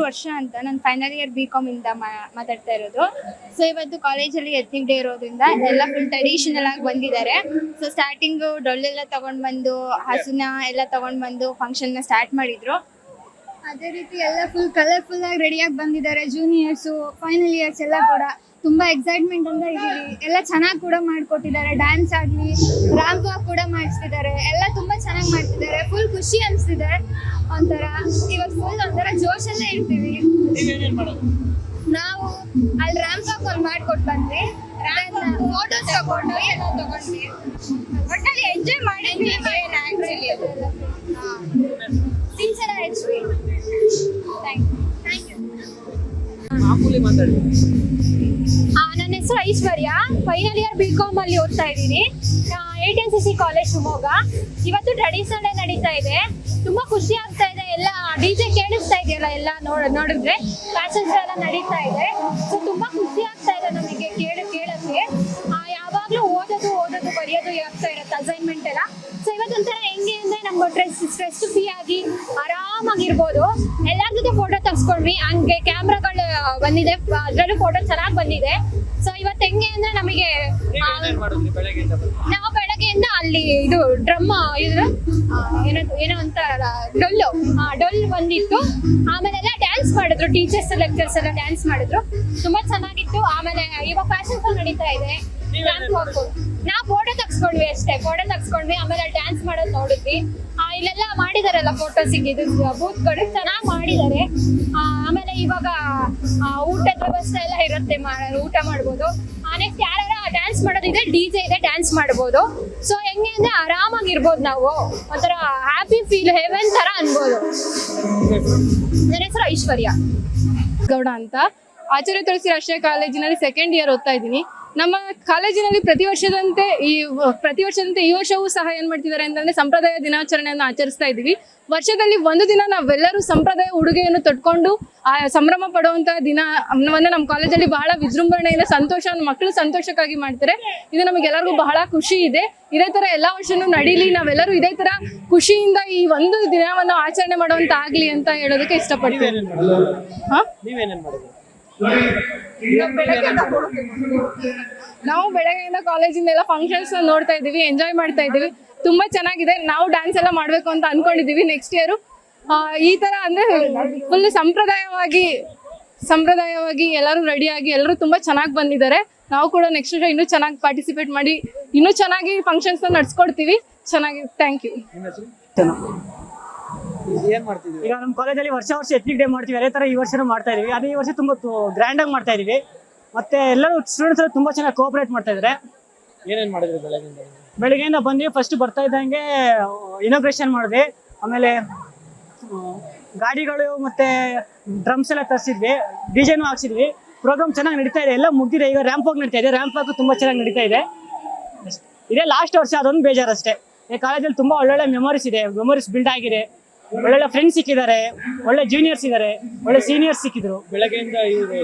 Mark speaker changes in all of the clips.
Speaker 1: ವರ್ಷ ಅಂತ ನಾನು ಫೈನಲ್ ಇಯರ್ BCom ಇಂದ ಮಾತಾಡ್ತಾ ಇರೋದು. ಸೊ ಇವತ್ತು ಕಾಲೇಜಲ್ಲಿ ಎಥ್ನಿಕ್ ಡೇ ಇರೋದ್ರಿಂದ ಎಲ್ಲ ಫುಲ್ ಟ್ರೆಡಿಷನಲ್ ಆಗಿ ಬಂದಿದ್ದಾರೆ. ಸೊ ಸ್ಟಾರ್ಟಿಂಗು ಡೊಳ್ಳೆಲ್ಲ ತಗೊಂಡ್ ಬಂದು ಹಸುನ ಎಲ್ಲ ತಗೊಂಡ್ ಬಂದು ಫಂಕ್ಷನ್ನ ಸ್ಟಾರ್ಟ್ ಮಾಡಿದ್ರು.
Speaker 2: ಅದೇ ರೀತಿ ಎಲ್ಲ ಫುಲ್ ಕಲರ್ಫುಲ್ ಆಗಿ ರೆಡಿಯಾಗಿ ಬಂದಿದ್ದಾರೆ. ಜೂನಿಯರ್ಸು ಫೈನಲ್ ಇಯರ್ಸ್ ಎಲ್ಲ ಕೂಡ ತುಂಬಾ ಎಕ್ಸೈಟ್ಮೆಂಟ್ ಅಂತ ಇದೀವಿ. ಎಲ್ಲ ಚೆನ್ನಾಗಿ ಕೂಡ ಮಾಡ್ಕೊಟ್ಟಿದ್ದಾರೆ. ಡ್ಯಾನ್ಸ್ ಆಗಲಿ ರ್ಯಾಂಪ್ ವಾಕ್ ಕೂಡ ಮಾಡಿಸ್ತಿದ್ದಾರೆ. ಎಲ್ಲ ತುಂಬಾ ಚೆನ್ನಾಗಿ ಮಾಡ್ತಿದ್ದಾರೆ. ಫುಲ್ ಖುಷಿ ಅನಿಸ್ತಿದೆ. ಒಂಥರ ಇವಾಗ ಫುಲ್ ಒಂಥರ ಜೋಶಲ್ಲೇ ಇರ್ತೀವಿ. ನಾವು ಅಲ್ಲಿ ರ್ಯಾಂಪ್ ವಾಕ್ ಅಲ್ಲಿ ಮಾಡ್ಕೊಟ್ಟು ಬಂದ್ವಿ. ಫೋಟೋಸ್ ತಗೊಂಡು ಎಲ್ಲ ತಗೊಂಡ್ವಿ. ಒಟ್ಟಲ್ಲಿ ಎಂಜಾಯ್ ಮಾಡಿದ್ವಿ. ಆಕ್ಚುಲಿ ಸಿನ್ಸಿಯರ್ ಆಯ್ತು. Thank you. ನನ್ನ ಹೆಸರು ಐಶ್ವರ್ಯ. ಫೈನಲ್ ಇಯರ್ BCom ಅಲ್ಲಿ ಓದ್ತಾ ಇದ್ದೀನಿ. 8NCC college Shivamogga. ಇವತ್ತು ಟ್ರೆಡಿಷನಲ್ ಡೇ ನಡೀತಾ ಇದೆ. ತುಂಬಾ ಖುಷಿ ಆಗ್ತಾ ಇದೆ. ಎಲ್ಲ DJ ಕೇಳಿಸ್ತಾ ಇದೆಯಲ್ಲ, ಎಲ್ಲ ನೋಡಿದ್ರೆ ಫ್ಯಾಷನ್ ಶೋ ಎಲ್ಲ ನಡೀತಾ ಇದೆ. ಸೊ ತುಂಬಾ ಖುಷಿ ಆಗ್ತಾ ಇದೆ ನಮಗೆ ಕೇಳಕ್ಕೆ. ಯಾವಾಗ್ಲೂ ಓದೋದು ಬರೆಯೋದು ಆಗ್ತಾ ಇರುತ್ತೆ ಅಸೈನ್ಮೆಂಟ್ ಎಲ್ಲ. ಸೊ ಇವತ್ತೊಂಥರ ಹೆಂಗೆ ಅಂದ್ರೆ ನಮ್ಗೆ ಸ್ಟ್ರೆಸ್ ಫ್ರೀ ಆಗಿ ಆರಾಮಾಗಿರ್ಬೋದು. ಎಲ್ಲರ ಜೊತೆ ಫೋಟೋ ತೆಗ್ಸ್ಕೊಂಡ್ವಿ. ಹಂಗೆ ಕ್ಯಾಮ್ರಾಗಳು ಬಂದಿದೆ, ಅದ್ರಲ್ಲೂ ಫೋಟೋ ಚೆನ್ನಾಗಿ ಬಂದಿದೆ. ಸೊ ಇವತ್ತು ಹೆಂಗೆ ಅಂದ್ರೆ ನಮಗೆ ನಾವು ಬೆಳಗ್ಗೆಯಿಂದ ಅಲ್ಲಿ ಇದು ಡ್ರಮ್ ಏನೋ ಅಂತಾರಲ್ಲ ಡೊಲ್ ಬಂದಿತ್ತು. ಆಮೇಲೆ ಎಲ್ಲ ಡ್ಯಾನ್ಸ್ ಮಾಡಿದ್ರು. ಟೀಚರ್ಸ್ ಲೆಕ್ಚರ್ಸ್ ಎಲ್ಲ ಡ್ಯಾನ್ಸ್ ಮಾಡಿದ್ರು. ತುಂಬಾ ಚೆನ್ನಾಗಿತ್ತು. ಆಮೇಲೆ ಇವಾಗ ಫ್ಯಾಷನ್ ಶೋ ನಡೀತಾ ಇದೆ. ನಾವು ಫೋಟೋ ತೆಗ್ಸ್ಕೊಂಡ್ವಿ ಅಷ್ಟೇ. ಆಮೇಲೆ ಡ್ಯಾನ್ಸ್ ಮಾಡೋದು ನೋಡಿದ್ವಿ. ಇಲ್ಲೆಲ್ಲ ಮಾಡಿದಾರಲ್ಲ ಫೋಟೋ ಸಿಕ್ಕಿದ್ದು ಬೂತ್ಗಳು ಚೆನ್ನಾಗಿ ಮಾಡಿದ್ದಾರೆ. ಆಮೇಲೆ ಇವಾಗ ಊಟದ ವ್ಯವಸ್ಥೆ ಎಲ್ಲ ಇರುತ್ತೆ, ಊಟ ಮಾಡ್ಬೋದು. ನೆಕ್ಸ್ಟ್ ಯಾರು ಡ್ಯಾನ್ಸ್ ಮಾಡೋದಿದೆ, DJ ಇದೆ, ಡ್ಯಾನ್ಸ್ ಮಾಡ್ಬೋದು. ಸೊ ಹೆಂಗೆ ಅಂದ್ರೆ ಆರಾಮಾಗಿರ್ಬೋದು. ನಾವು ಒಂಥರ ಹ್ಯಾಪಿ ಫೀಲ್, ಹೆವೆನ್ ತರ ಅನ್ಬೋದು. ನನ್ನ ಹೆಸರು ಐಶ್ವರ್ಯ
Speaker 3: ಗೌಡ ಅಂತ. ಆಚಾರ್ಯ ತುಳಸಿ ರಾಷ್ಟ್ರೀಯ ಕಾಲೇಜಿನಲ್ಲಿ ಸೆಕೆಂಡ್ ಇಯರ್ ಓದ್ತಾ ಇದ್ದೀನಿ. ನಮ್ಮ ಕಾಲೇಜಿನಲ್ಲಿ ಪ್ರತಿ ವರ್ಷದಂತೆ ಈ ವರ್ಷವೂ ಸಹ ಏನ್ ಮಾಡ್ತಿದ್ದಾರೆ ಅಂತಂದ್ರೆ ಸಂಪ್ರದಾಯ ದಿನಾಚರಣೆಯನ್ನು ಆಚರಿಸ್ತಾ ಇದ್ದೀವಿ. ವರ್ಷದಲ್ಲಿ ಒಂದು ದಿನ ನಾವೆಲ್ಲರೂ ಸಂಪ್ರದಾಯ ಉಡುಗೆಯನ್ನು ತೊಟ್ಕೊಂಡು ಸಂಭ್ರಮ ಪಡುವಂತ ದಿನವನ್ನು ನಮ್ಮ ಕಾಲೇಜಲ್ಲಿ ಬಹಳ ವಿಜೃಂಭಣೆಯಿಂದ ಮಕ್ಕಳು ಸಂತೋಷಕ್ಕಾಗಿ ಮಾಡ್ತಾರೆ. ಇದು ನಮಗೆಲ್ಲರಿಗೂ ಬಹಳ ಖುಷಿ ಇದೆ. ಇದೇ ತರ ಎಲ್ಲಾ ವರ್ಷನೂ ನಡೀಲಿ, ನಾವೆಲ್ಲರೂ ಇದೇ ತರ ಖುಷಿಯಿಂದ ಈ ಒಂದು ದಿನವನ್ನು ಆಚರಣೆ ಮಾಡುವಂತ ಆಗ್ಲಿ ಅಂತ ಹೇಳೋದಕ್ಕೆ ಇಷ್ಟಪಡ್ತೀನಿ. ನಾವು ಬೆಳಗ್ಗೆಯಿಂದ ಕಾಲೇಜಿಂದ ಎಲ್ಲ ಫಂಕ್ಷನ್ಸ್ ನೋಡ್ತಾ ಇದೀವಿ, ಎಂಜಾಯ್ ಮಾಡ್ತಾ ಇದೀವಿ. ತುಂಬಾ ಚೆನ್ನಾಗಿದೆ. ನಾವು ಡ್ಯಾನ್ಸ್ ಎಲ್ಲ ಮಾಡ್ಬೇಕು ಅಂತ ಅನ್ಕೊಂಡಿದೀವಿ ನೆಕ್ಸ್ಟ್ ಇಯರ್. ಈ ತರ ಅಂದ್ರೆ ಫುಲ್ ಸಂಪ್ರದಾಯವಾಗಿ ಎಲ್ಲರೂ ರೆಡಿಯಾಗಿ ಎಲ್ಲರೂ ತುಂಬಾ ಚೆನ್ನಾಗಿ ಬಂದಿದ್ದಾರೆ. ನಾವು ಕೂಡ ನೆಕ್ಸ್ಟ್ ವರ್ಷ ಇನ್ನೂ ಚೆನ್ನಾಗಿ ಪಾರ್ಟಿಸಿಪೇಟ್ ಮಾಡಿ ಇನ್ನೂ ಚೆನ್ನಾಗಿ ಫಂಕ್ಷನ್ಸ್ ನಡ್ಸ್ಕೊಡ್ತೀವಿ. ಚೆನ್ನಾಗಿ. Thank you.
Speaker 4: ಈಗ ನಮ್ಮ ಕಾಲೇಜಲ್ಲಿ ವರ್ಷ ಎಥ್ನಿಕ್ ಡೇ ಮಾಡ್ತೀವಿ. ಅದೇ ತರ ಈ ವರ್ಷನೂ ಮಾಡ್ತಾ ಇದೀವಿ. ಅದೇ ಈ ವರ್ಷ ತುಂಬಾ ಗ್ರ್ಯಾಂಡ್ ಆಗಿ ಮಾಡ್ತಾ ಇದೀವಿ. ಮತ್ತೆ ಎಲ್ಲರೂ ಸ್ಟೂಡೆಂಟ್ಸ್ ಎಲ್ಲ ತುಂಬಾ ಚೆನ್ನಾಗಿ ಕೋಆಪರೇಟ್ ಮಾಡ್ತಾ ಇದ್ದಾರೆ.
Speaker 5: ಏನೇನ್ ಮಾಡಿದ್ರಿ
Speaker 4: ಬೆಳಗ್ಗೆಯಿಂದ ಬಂದ್ವಿ. ಫಸ್ಟ್ ಬರ್ತಾ ಇದ್ದಂಗೆ ಇನಾಗ್ರೇಷನ್ ಮಾಡಿದ್ವಿ. ಆಮೇಲೆ ಗಾಡಿಗಳು ಮತ್ತೆ ಡ್ರಮ್ಸ್ ಎಲ್ಲ ತರಿಸಿದ್ವಿ. ಡಿಜೆನೂ ಹಾಕ್ಸಿದ್ವಿ. ಪ್ರೋಗ್ರಾಮ್ ಚೆನ್ನಾಗಿ ನಡೀತಾ ಇದೆ. ಎಲ್ಲ ಮುಗ್ದಿದೆ. ಈಗ ರ್ಯಾಂಪ್ ವಾಕ್ ನಡೀತಾ ಇದೆ. ರ್ಯಾಂಪ್ ವಾಕ್ ತುಂಬಾ ಚೆನ್ನಾಗಿ ನಡೀತಾ ಇದೆ. ಇದೇ ಲಾಸ್ಟ್ ವರ್ಷ, ಅದೊಂದು ಬೇಜಾರಷ್ಟೇ. ಈ ಕಾಲೇಜಲ್ಲಿ ತುಂಬಾ ಒಳ್ಳೊಳ್ಳೆ ಮೆಮೊರೀಸ್ ಬಿಲ್ಡ್ ಆಗಿದೆ. ಒಳ್ಳೊಳ್ಳೆ ಫ್ರೆಂಡ್ಸ್ ಸಿಕ್ಕಿದ್ದಾರೆ, ಒಳ್ಳೆ ಜೂನಿಯರ್ಸ್ ಇದ್ದಾರೆ, ಒಳ್ಳೆ ಸೀನಿಯರ್ಸ್ ಸಿಕ್ಕಿದ್ರು.
Speaker 5: ಬೆಳಗ್ಗೆಯಿಂದ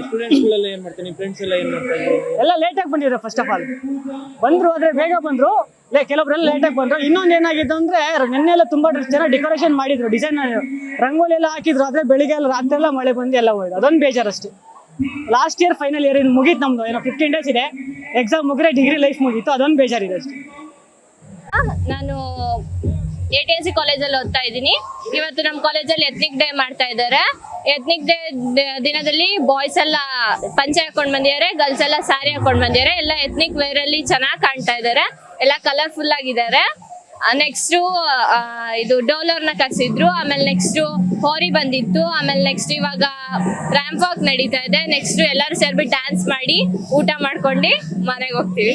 Speaker 5: ಸ್ಟೂಡೆಂಟ್ಸ್ಗಳೆಲ್ಲ ಏನ್ ಮಾಡ್ತಾರೆ, ಫ್ರೆಂಡ್ಸ್ ಎಲ್ಲ ಏನ್ ಮಾಡ್ತಾರೆ?
Speaker 4: ಎಲ್ಲ ಲೇಟಾಗಿ ಬಂದಿದ್ರು. ಫಸ್ಟ್ ಆಫ್ ಆಲ್ ಬಂದ್ರು, ಆದ್ರೆ ಬೇಗ ಬಂದ್ರು. ಕೆಲವರೆಲ್ಲ ಲೇಟಾಗಿ ಬಂದ್ರು. ಇನ್ನೊಂದು ಏನಾಗಿತ್ತು ಅಂದ್ರೆ ನೆನ್ನೆಲ್ಲ ತುಂಬಾ ಚೆನ್ನಾಗಿ ಡೆಕೋರೇಷನ್ ಮಾಡಿದ್ರು, ಡಿಸೈನ್ ರಂಗೋಲಿ ಎಲ್ಲ ಹಾಕಿದ್ರು. ಆದ್ರೆ ಬೆಳಿಗ್ಗೆ ಎಲ್ಲ ರಾತ್ರಿ ಎಲ್ಲ ಮಳೆ ಬಂದು ಎಲ್ಲ ಹೋಯ್ತು. ಅದೊಂದು ಬೇಜಾರಷ್ಟೇ. ಲಾಸ್ಟ್ ಇಯರ್ ಫೈನಲ್ ಇಯರ್ ಮುಗೀತು ನಮ್ದು. 15 days ಇದೆ ಎಕ್ಸಾಮ್ ಮುಗಿದ್ರೆ ಡಿಗ್ರಿ ಲೈಫ್ ಮುಗೀತು. ಅದೊಂದು ಬೇಜಾರಿದೆ ಅಷ್ಟೇ.
Speaker 6: ನಾನು 8NC ಕಾಲೇಜಲ್ಲಿ ಓದ್ತಾ ಇದ್ದೀನಿ. ಇವತ್ತು ನಮ್ಮ ಕಾಲೇಜಲ್ಲಿ ಎಥ್ನಿಕ್ ಡೇ ಮಾಡ್ತಾ ಇದ್ದಾರೆ. ಎಥ್ನಿಕ್ ಡೇ ದಿನದಲ್ಲಿ ಬಾಯ್ಸ್ ಎಲ್ಲ ಪಂಚೆ ಹಾಕೊಂಡು ಬಂದಿದ್ದಾರೆ, ಗರ್ಲ್ಸ್ ಎಲ್ಲ ಸ್ಯಾರಿ ಹಾಕೊಂಡು ಬಂದಿದ್ದಾರೆ. ಎಲ್ಲ ಎಥ್ನಿಕ್ ವೇರ್ ಅಲ್ಲಿ ಚೆನ್ನಾಗಿ ಕಾಣ್ತಾ ಇದ್ದಾರೆ. ಎಲ್ಲ ಕಲರ್ಫುಲ್ ಆಗಿದ್ದಾರೆ. ನೆಕ್ಸ್ಟ್ ಇದು ಡೋಲರ್ನ ಕರ್ಸಿದ್ರು. ಆಮೇಲೆ ನೆಕ್ಸ್ಟ್ ಹೋರಿ ಬಂದಿತ್ತು. ಆಮೇಲೆ ನೆಕ್ಸ್ಟ್ ಇವಾಗ ರ್ಯಾಂಪ್ ವಾಕ್ ನಡೀತಾ ಇದೆ. ನೆಕ್ಸ್ಟ್ ಎಲ್ಲರೂ ಸೇರ್ಬಿಟ್ಟು ಡ್ಯಾನ್ಸ್ ಮಾಡಿ ಊಟ ಮಾಡ್ಕೊಂಡು ಮನೆಗೆ ಹೋಗ್ತೀವಿ.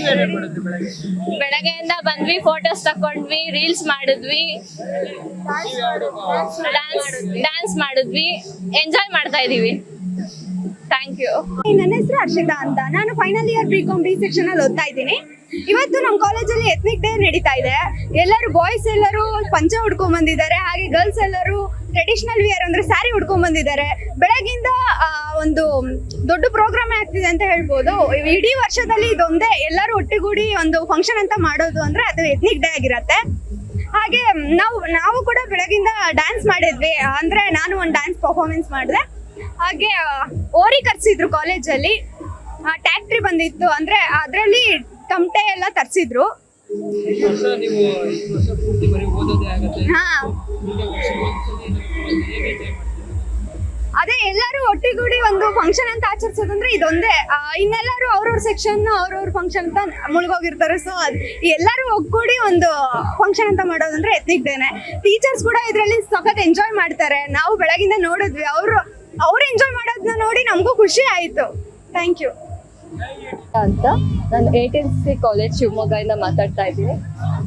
Speaker 6: ಬೆಳಗ್ಗೆಯಿಂದ ಬಂದ್ವಿ, ಫೋಟೋಸ್ ತಕೊಂಡ್ವಿ, ರೀಲ್ಸ್ ಮಾಡಿದ್ವಿ, ಡ್ಯಾನ್ಸ್ ಮಾಡಿದ್ವಿ, ಎಂಜಾಯ್ ಮಾಡ್ತಾ ಇದೀವಿ. Thank you.
Speaker 2: ನನ್ನ ಹೆಸರು ಹರ್ಷಿತಾ ಅಂತ. ನಾನು final year BCom B section ಅಲ್ಲಿ ಓದ್ತಾ ಇದ್ದೀನಿ. ಇವತ್ತು ನಮ್ಮ ಕಾಲೇಜಲ್ಲಿ ಎಥ್ನಿಕ್ ಡೇ ನಡೀತಾ ಇದೆ. ಎಲ್ಲರೂ ಬಾಯ್ಸ್ ಎಲ್ಲರೂ ಪಂಚೆ ಉಡ್ಕೊಂಡ್ ಬಂದಿದ್ದಾರೆ. ಹಾಗೆ ಗರ್ಲ್ಸ್ ಎಲ್ಲರೂ ಟ್ರೆಡಿಷನಲ್ ವಿಯರ್ ಅಂದ್ರೆ ಸ್ಯಾರಿ ಉಡ್ಕೊಂಡ್ ಬಂದಿದ್ದಾರೆ. ಬೆಳಗಿಂದ ಒಂದು ದೊಡ್ಡ ಪ್ರೋಗ್ರಾಮ್ ಆಗ್ತಿದೆ ಅಂತ ಹೇಳ್ಬೋದು. ಇಡೀ ವರ್ಷದಲ್ಲಿ ಇದೊಂದೇ ಎಲ್ಲರೂ ಒಟ್ಟಿಗೂಡಿ ಒಂದು ಫಂಕ್ಷನ್ ಅಂತ ಮಾಡೋದು ಅಂದ್ರೆ ಅದು ಎಥ್ನಿಕ್ ಡೇ ಆಗಿರತ್ತೆ. ಹಾಗೆ ನಾವು ಕೂಡ ಬೆಳಗಿಂದ ಡ್ಯಾನ್ಸ್ ಮಾಡಿದ್ವಿ. ಅಂದ್ರೆ ನಾನು ಒಂದು ಡ್ಯಾನ್ಸ್ ಪರ್ಫಾರ್ಮೆನ್ಸ್ ಮಾಡಿದೆ.
Speaker 1: ಹಾಗೆ ಓರಿ ಕರ್ಸಿದ್ರು ಕಾಲೇಜಲ್ಲಿ, ಟ್ಯಾಕ್ಟ್ರಿ ಬಂದಿತ್ತು, ಅಂದ್ರೆ ಅದರಲ್ಲಿ ತಮಟೆ ಎಲ್ಲ ತರಿಸಿದ್ರು.
Speaker 5: ಈ ವರ್ಷ ನೀವು ಈ ವರ್ಷ ಪೂರ್ತಿ ಬರೀ ಓದೋದೇ ಆಗುತ್ತೆ.
Speaker 1: ಹಾ,
Speaker 5: ಈಗ ವರ್ಷ ಒಂದ್ಸಲಿ ಹೇಗೆ enjoy ಮಾಡ್ತೀರಾ?
Speaker 1: ಅದೇ ಎಲ್ಲರೂ ಒಟ್ಟಿಗೂಡಿ ಒಂದು ಫಂಕ್ಷನ್ ಅಂತ ಆಚರಿಸೋದಂದ್ರೆ ಇದೊಂದೇ. ಇನ್ನೆಲ್ಲರೂ ಅವ್ರವ್ರ ಸೆಕ್ಷನ್ ಅವ್ರವ್ರ ಫಂಕ್ಷನ್ ಅಂತ ಮುಳುಗೋಗಿರ್ತಾರೆ. ಸೊ ಎಲ್ಲರೂ ಒಗ್ಗೂಡಿ ಒಂದು ಫಂಕ್ಷನ್ ಅಂತ ಮಾಡೋದಂದ್ರೆ ಎತ್ನಿಕ್ ಡೇನೆ. ಟೀಚರ್ಸ್ ಕೂಡ ಇದರಲ್ಲಿ ಸಖತ್ ಎಂಜಾಯ್ ಮಾಡ್ತಾರೆ. ನಾವು ಬೆಳಗಿಂದ ನೋಡಿದ್ವಿ, ಅವ್ರು ಎಂಜಾಯ್ ಮಾಡೋದನ್ನ ನೋಡಿ ನಮಗೂ ಖುಷಿ ಆಯಿತು. ಥ್ಯಾಂಕ್ ಯು
Speaker 7: ಅಂತ ನಾನು ATNC ಕಾಲೇಜ್ ಶಿವಮೊಗ್ಗದಿಂದ ಮಾತಾಡ್ತಾ ಇದ್ದೀನಿ.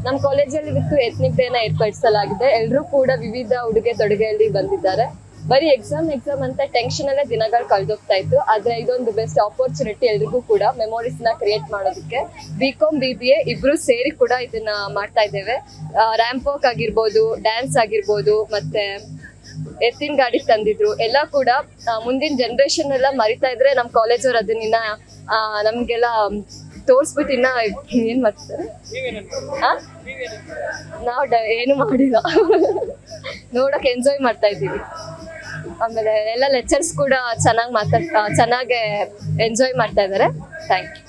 Speaker 7: ನಮ್ಮ ಕಾಲೇಜಲ್ಲಿ ಇವತ್ತು ಎತ್ನಿಕ್ ಡೇನ ಏರ್ಪಡಿಸಲಾಗಿದೆ. ಎಲ್ಲರೂ ಕೂಡ ವಿವಿಧ ಉಡುಗೆ ತೊಡುಗೆಯಲ್ಲಿ ಬಂದಿದ್ದಾರೆ. ಬರೀ ಎಕ್ಸಾಮ್ ಅಂತ ಟೆನ್ಷನ್ ಅಲ್ಲೇ ದಿನಗಳು ಕಳೆದೋಗ್ತಾ ಇತ್ತು. ಆದ್ರೆ ಇದೊಂದು ಬೆಸ್ಟ್ ಆಪರ್ಚುನಿಟಿ ಎಲ್ರಿಗೂ ಕೂಡ ಮೆಮೊರೀಸ್ ನ ಕ್ರಿಯೇಟ್ ಮಾಡೋದಕ್ಕೆ. BCom BBA ಇಬ್ರು ಸೇರಿ ಕೂಡ ಇದನ್ನ ಮಾಡ್ತಾ ಇದ್ದೇವೆ. ರ್ಯಾಂಪ್ ವಾಕ್ ಆಗಿರ್ಬೋದು, ಡ್ಯಾನ್ಸ್ ಆಗಿರ್ಬೋದು, ಮತ್ತೆ ಎತ್ತಿನ ಗಾಡಿ ತಂದಿದ್ರು. ಎಲ್ಲ ಕೂಡ ಮುಂದಿನ ಜನರೇಷನ್ ಎಲ್ಲ ಮರಿತಾ ಇದ್ರೆ ನಮ್ಮ ಕಾಲೇಜವ್ರು ಅದನ್ನ ನಮ್ಗೆಲ್ಲ ತೋರ್ಸ್ಬಿಟ್ಟು ಇನ್ನ ಏನ್ ಮಾಡ್ತಾರೆ. ನಾವು ಏನು ಮಾಡಿಲ್ಲ, ನೋಡಕ್ ಎಂಜಾಯ್ ಮಾಡ್ತಾ ಇದ್ದೀವಿ. ಆಮೇಲೆ ಎಲ್ಲ ಲೆಕ್ಚರ್ಸ್ ಕೂಡ ಚೆನ್ನಾಗಿ ಎಂಜಾಯ್ ಮಾಡ್ತಾ ಇದ್ದಾರೆ. Thank you.